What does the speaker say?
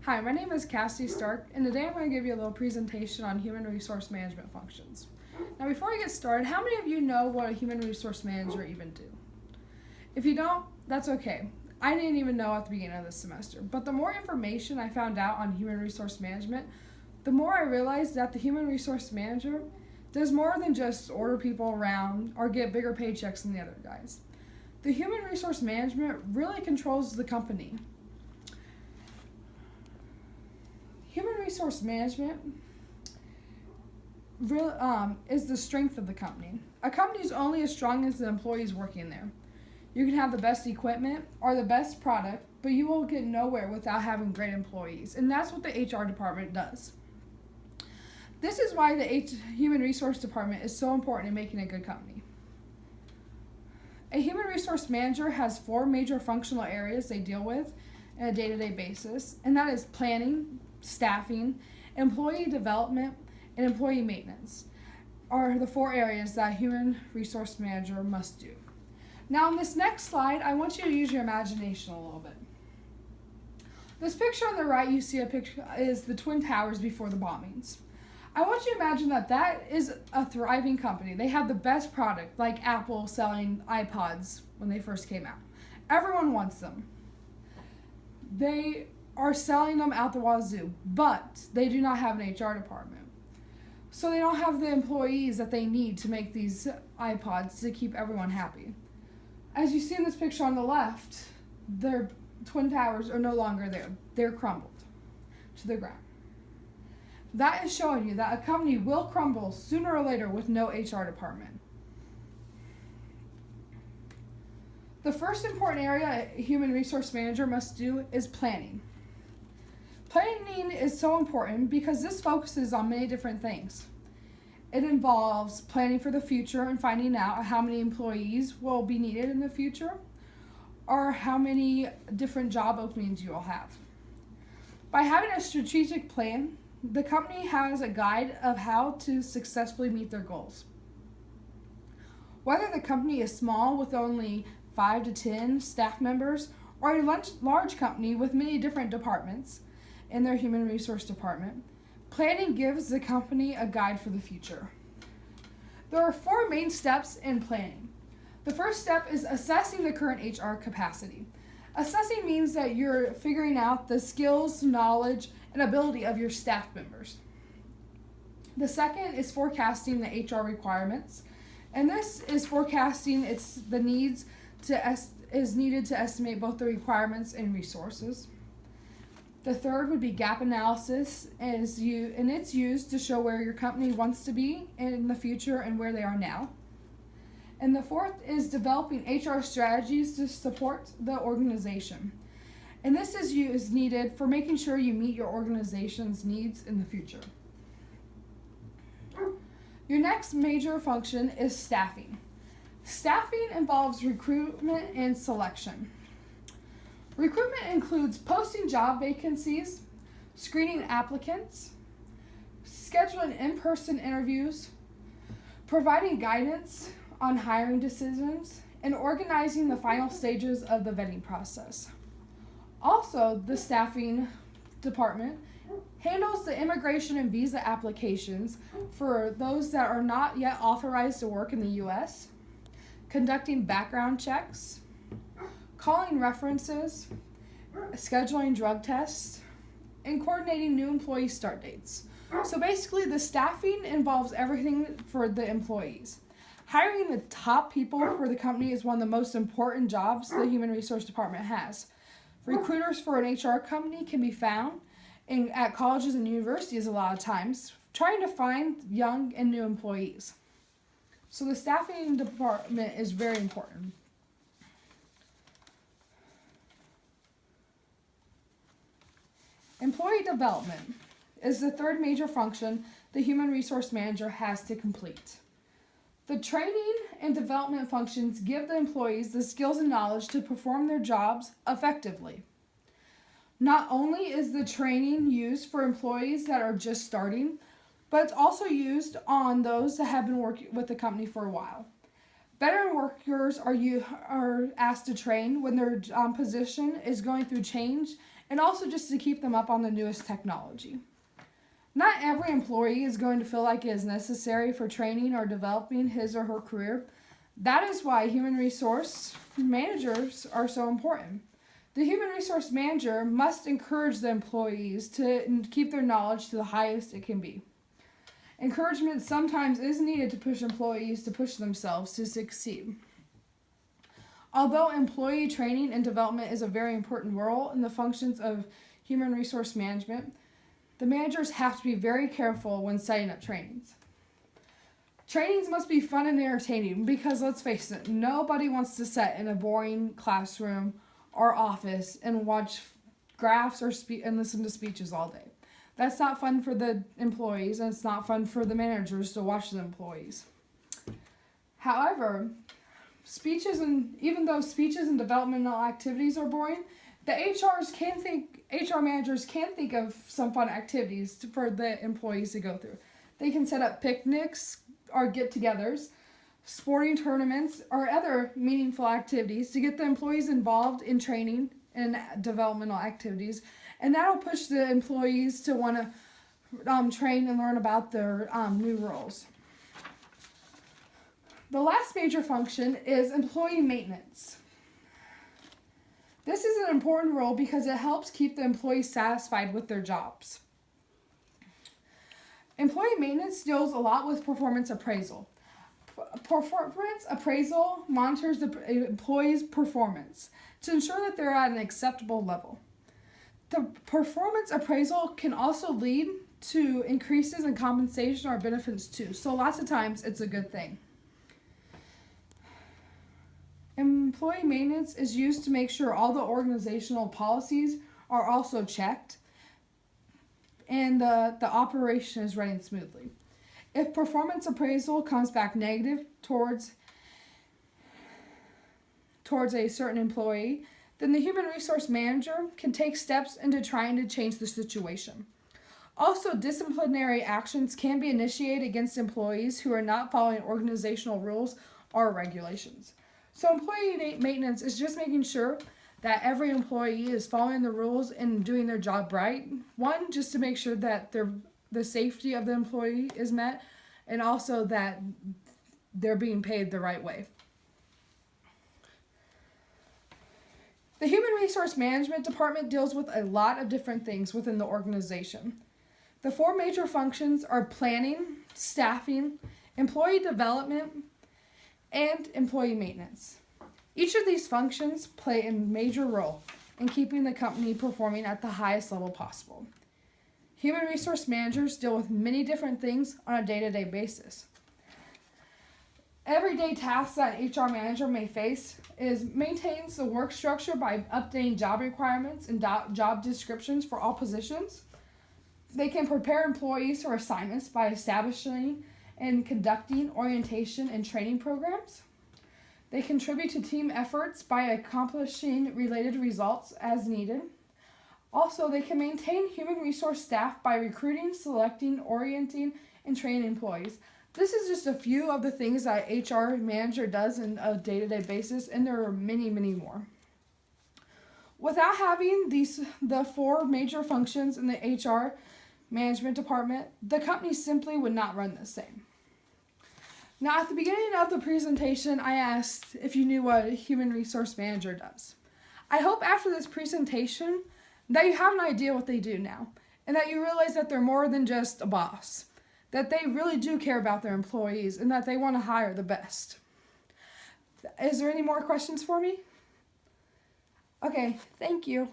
Hi, my name is Cassie Stark, and today I'm going to give you a little presentation on human resource management functions. Now, before I get started, how many of you know what a human resource manager even do? If you don't, that's okay. I didn't even know at the beginning of this semester, but the more information I found out on human resource management, the more I realized that the human resource manager does more than just order people around or get bigger paychecks than the other guys. The human resource management really controls the company. Human resource management is the strength of the company. A company is only as strong as the employees working there. You can have the best equipment or the best product, but you will get nowhere without having great employees, and that's what the HR department does. This is why the human resource department is so important in making a good company. A human resource manager has 4 major functional areas they deal with on a day-to-day basis, and that is planning, staffing, employee development, and employee maintenance are the 4 areas that a human resource manager must do. Now, on this next slide, I want you to use your imagination a little bit. This picture on the right, you see a picture is the Twin Towers before the bombings. I want you to imagine that is a thriving company. They have the best product, like Apple selling iPods when they first came out. Everyone wants them. They are selling them out the wazoo, but they do not have an HR department. So they don't have the employees that they need to make these iPods to keep everyone happy. As you see in this picture on the left, their Twin Towers are no longer there. They're crumbled to the ground. That is showing you that a company will crumble sooner or later with no HR department. The first important area a human resource manager must do is planning. Planning is so important because this focuses on many different things. It involves planning for the future and finding out how many employees will be needed in the future or how many different job openings you will have. By having a strategic plan, the company has a guide of how to successfully meet their goals. Whether the company is small with only 5 to 10 staff members or a large company with many different departments in their human resource department, planning gives the company a guide for the future. There are 4 main steps in planning. The first step is assessing the current HR capacity. Assessing means that you're figuring out the skills, knowledge, and ability of your staff members. The second is forecasting the HR requirements, and this is forecasting the needs is needed to estimate both the requirements and resources. The third would be gap analysis, and it's used to show where your company wants to be in the future and where they are now. And the fourth is developing HR strategies to support the organization. And this is needed for making sure you meet your organization's needs in the future. Your next major function is staffing. Staffing involves recruitment and selection. Recruitment includes posting job vacancies, screening applicants, scheduling in-person interviews, providing guidance on hiring decisions, and organizing the final stages of the vetting process. Also, the staffing department handles the immigration and visa applications for those that are not yet authorized to work in the U.S., conducting background checks, calling references, scheduling drug tests, and coordinating new employee start dates. So basically, the staffing involves everything for the employees. Hiring the top people for the company is one of the most important jobs the human resource department has. Recruiters for an HR company can be found at colleges and universities a lot of times, trying to find young and new employees. So the staffing department is very important. Employee development is the third major function the human resource manager has to complete. The training and development functions give the employees the skills and knowledge to perform their jobs effectively. Not only is the training used for employees that are just starting, but it's also used on those that have been working with the company for a while. Veteran workers are asked to train when their position is going through change and also just to keep them up on the newest technology. Not every employee is going to feel like it is necessary for training or developing his or her career. That is why human resource managers are so important. The human resource manager must encourage the employees to keep their knowledge to the highest it can be. Encouragement sometimes is needed to push employees to push themselves to succeed. Although employee training and development is a very important role in the functions of human resource management, the managers have to be very careful when setting up trainings. Trainings must be fun and entertaining because, let's face it, nobody wants to sit in a boring classroom or office and watch graphs and listen to speeches all day. That's not fun for the employees, and it's not fun for the managers to watch the employees. However, even though speeches and developmental activities are boring, the HR managers can think of some fun activities for the employees to go through. They can set up picnics or get-togethers, sporting tournaments, or other meaningful activities to get the employees involved in training and developmental activities, and that'll push the employees to want to train and learn about their new roles. The last major function is employee maintenance. This is an important role because it helps keep the employees satisfied with their jobs. Employee maintenance deals a lot with performance appraisal. Performance appraisal monitors the employee's performance to ensure that they're at an acceptable level. The performance appraisal can also lead to increases in compensation or benefits too, so lots of times it's a good thing. Employee maintenance is used to make sure all the organizational policies are also checked and the operation is running smoothly. If performance appraisal comes back negative towards a certain employee, then the human resource manager can take steps into trying to change the situation. Also, disciplinary actions can be initiated against employees who are not following organizational rules or regulations. So employee maintenance is just making sure that every employee is following the rules and doing their job right. One, just to make sure that the safety of the employee is met, and also that they're being paid the right way. The Human Resource Management Department deals with a lot of different things within the organization. The 4 major functions are planning, staffing, employee development, and employee maintenance. Each of these functions play a major role in keeping the company performing at the highest level possible. Human resource managers deal with many different things on a day-to-day basis. Everyday tasks that an HR manager may face maintains the work structure by updating job requirements and job descriptions for all positions. They can prepare employees for assignments by establishing and conducting orientation and training programs. They contribute to team efforts by accomplishing related results as needed. Also, they can maintain human resource staff by recruiting, selecting, orienting, and training employees. This is just a few of the things that an HR manager does on a day-to-day basis, and there are many, many more. Without having the 4 major functions in the HR management department, the company simply would not run the same. Now, at the beginning of the presentation, I asked if you knew what a human resource manager does. I hope after this presentation that you have an idea what they do now, and that you realize that they're more than just a boss, that they really do care about their employees, and that they want to hire the best. Is there any more questions for me? Okay, thank you.